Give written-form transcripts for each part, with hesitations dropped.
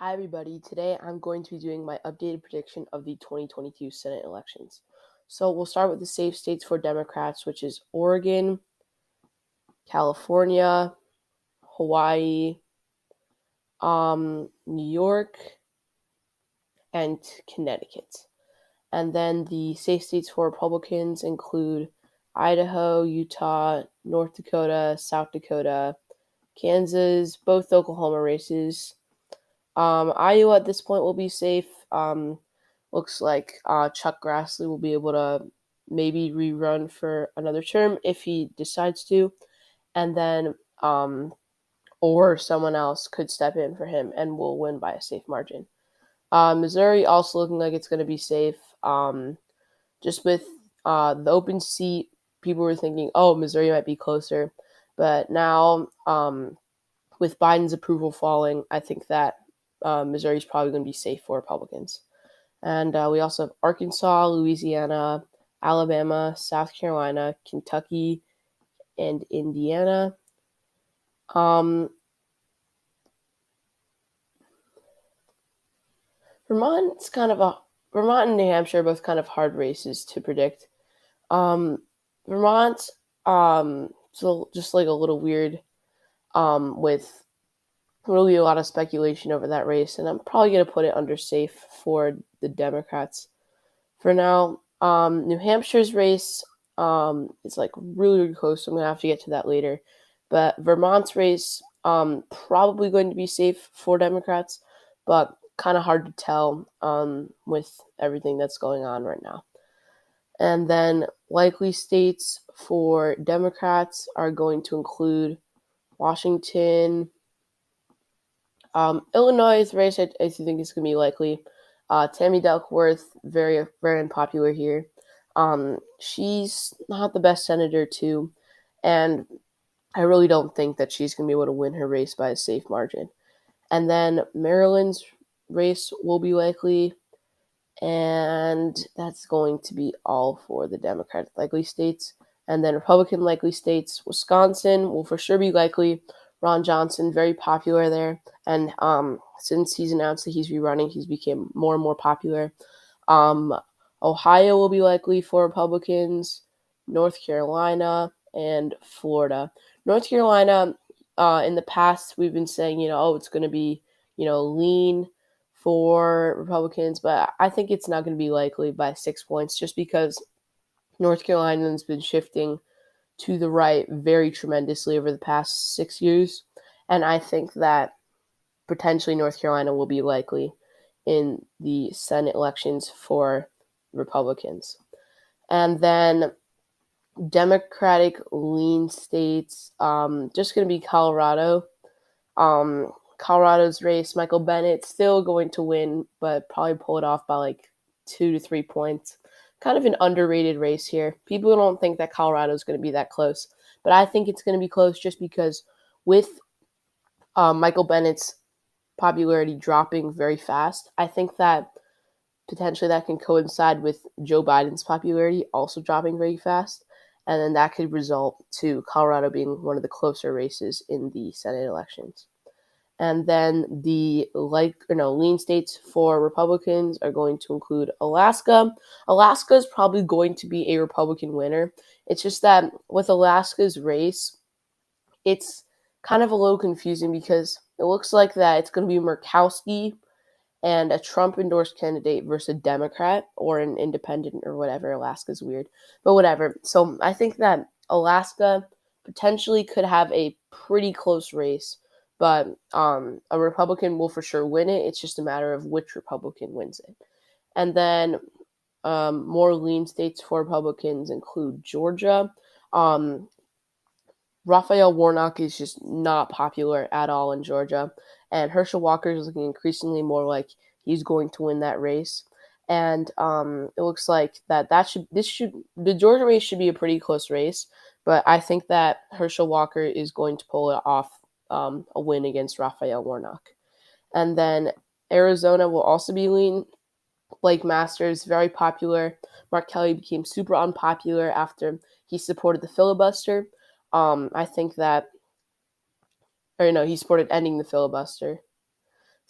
Hi, everybody. Today I'm going to be doing my updated prediction of the 2022 Senate elections. So we'll start with the safe states for Democrats, which is Oregon, California, Hawaii, New York, and Connecticut. And then the safe states for Republicans include Idaho, Utah, North Dakota, South Dakota, Kansas, both Oklahoma races. Iowa at this point will be safe. Looks like Chuck Grassley will be able to maybe rerun for another term if he decides to, and then or someone else could step in for him and will win by a safe margin. Missouri also looking like it's going to be safe. Just with the open seat, people were thinking, oh, Missouri might be closer, but now with Biden's approval falling, I think that Missouri is probably going to be safe for Republicans. And we also have Arkansas, Louisiana, Alabama, South Carolina, Kentucky, and Indiana. Um, Vermont's kind of a Vermont and New Hampshire are both kind of hard races to predict. Um, Vermont, so just like a little weird with really a lot of speculation over that race, and I'm probably going to put it under safe for the Democrats for now. New Hampshire's race is like really close, so I'm going to have to get to that later. But Vermont's race probably going to be safe for Democrats, but kind of hard to tell with everything that's going on right now. And then likely states for Democrats are going to include Washington, Illinois' race. I think is going to be likely. Tammy Duckworth, very very unpopular here. She's not the best senator too, and I really don't think that she's going to be able to win her race by a safe margin. And then Maryland's race will be likely, and that's going to be all for the Democratic likely states. And then Republican likely states, Wisconsin will for sure be likely. Ron Johnson, very popular there, and since he's announced that he's rerunning, he's become more and more popular. Um, Ohio will be likely for Republicans. North Carolina and Florida. North Carolina, in the past, we've been saying, oh, it's going to be, lean for Republicans, but I think it's not going to be likely by 6 points just because North Carolina's been shifting to the right very tremendously over the past 6 years. And I think that potentially North Carolina will be likely in the Senate elections for Republicans. And then Democratic lean states, just going to be Colorado. Colorado's race, Michael Bennett's still going to win, but probably pull it off by like 2 to 3 points. Kind of an underrated race here. People don't think that Colorado's going to be that close, but I think it's going to be close just because with Michael Bennett's popularity dropping very fast, I think that potentially that can coincide with Joe Biden's popularity also dropping very fast, and then that could result to Colorado being one of the closer races in the Senate elections. And then the lean states for Republicans are going to include Alaska. Alaska is probably going to be a Republican winner. It's just that with Alaska's race, it's kind of a little confusing because it looks like that it's going to be Murkowski and a Trump endorsed candidate versus a Democrat or an independent or whatever. Alaska's weird, but whatever. So I think that Alaska potentially could have a pretty close race, but a Republican will for sure win it. It's just a matter of which Republican wins it. And then more lean states for Republicans include Georgia. Raphael Warnock is just not popular at all in Georgia, and Herschel Walker is looking increasingly more like he's going to win that race. And it looks like the Georgia race should be a pretty close race, but I think that Herschel Walker is going to pull it off a win against Raphael Warnock. And then Arizona will also be lean. Blake Masters, very popular. Mark Kelly became super unpopular after he supported the filibuster. I think that, or no, he supported ending the filibuster.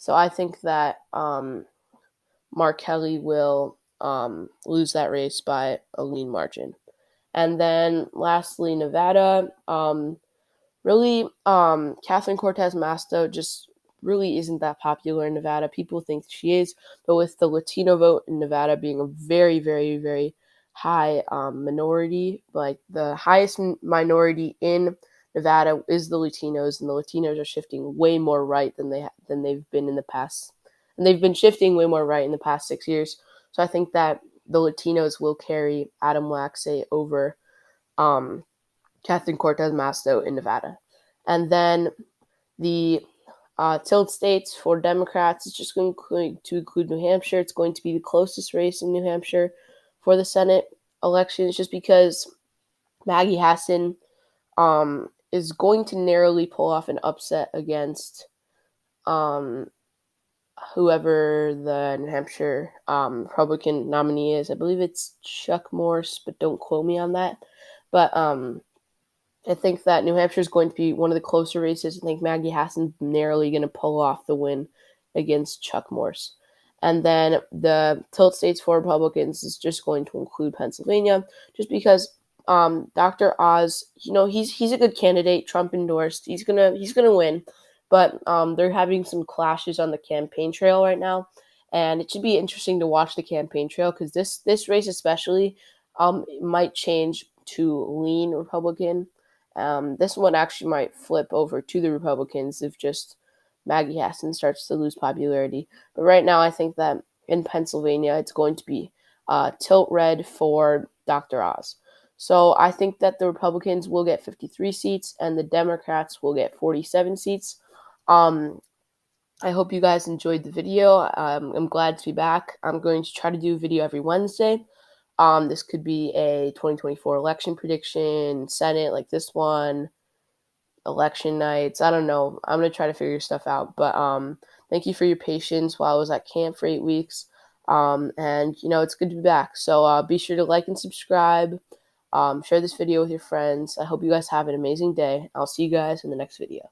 So I think that Mark Kelly will lose that race by a lean margin. And then lastly, Nevada. Really, Catherine Cortez Masto just really isn't that popular in Nevada. People think she is, but with the Latino vote in Nevada being a very, very, very high minority, like the highest minority in Nevada is the Latinos, and the Latinos are shifting way more right than they've been in the past, and they've been shifting way more right in the past 6 years. So I think that the Latinos will carry Adam Laxey over um, Catherine Cortez Masto in Nevada. And then the tilt states for Democrats is just going to include New Hampshire. It's going to be the closest race in New Hampshire for the Senate elections, just because Maggie Hassan is going to narrowly pull off an upset against um, whoever the New Hampshire Republican nominee is. I believe it's Chuck Morse, but don't quote me on that. But I think that New Hampshire is going to be one of the closer races. I think Maggie Hassan's narrowly going to pull off the win against Chuck Morse. And then the tilt states for Republicans is just going to include Pennsylvania, just because Dr. Oz, he's a good candidate. Trump endorsed. He's gonna win, but they're having some clashes on the campaign trail right now, and it should be interesting to watch the campaign trail because this race especially might change to lean Republican. This one actually might flip over to the Republicans if just Maggie Hassan starts to lose popularity. But right now, I think that in Pennsylvania, it's going to be tilt red for Dr. Oz. So I think that the Republicans will get 53 seats and the Democrats will get 47 seats. Um, I hope you guys enjoyed the video. I'm glad to be back. I'm going to try to do a video every Wednesday. This could be a 2024 election prediction, Senate like this one, election nights. I don't know. I'm gonna try to figure stuff out. But thank you for your patience while I was at camp for 8 weeks. And it's good to be back. So be sure to like and subscribe. Share this video with your friends. I hope you guys have an amazing day. I'll see you guys in the next video.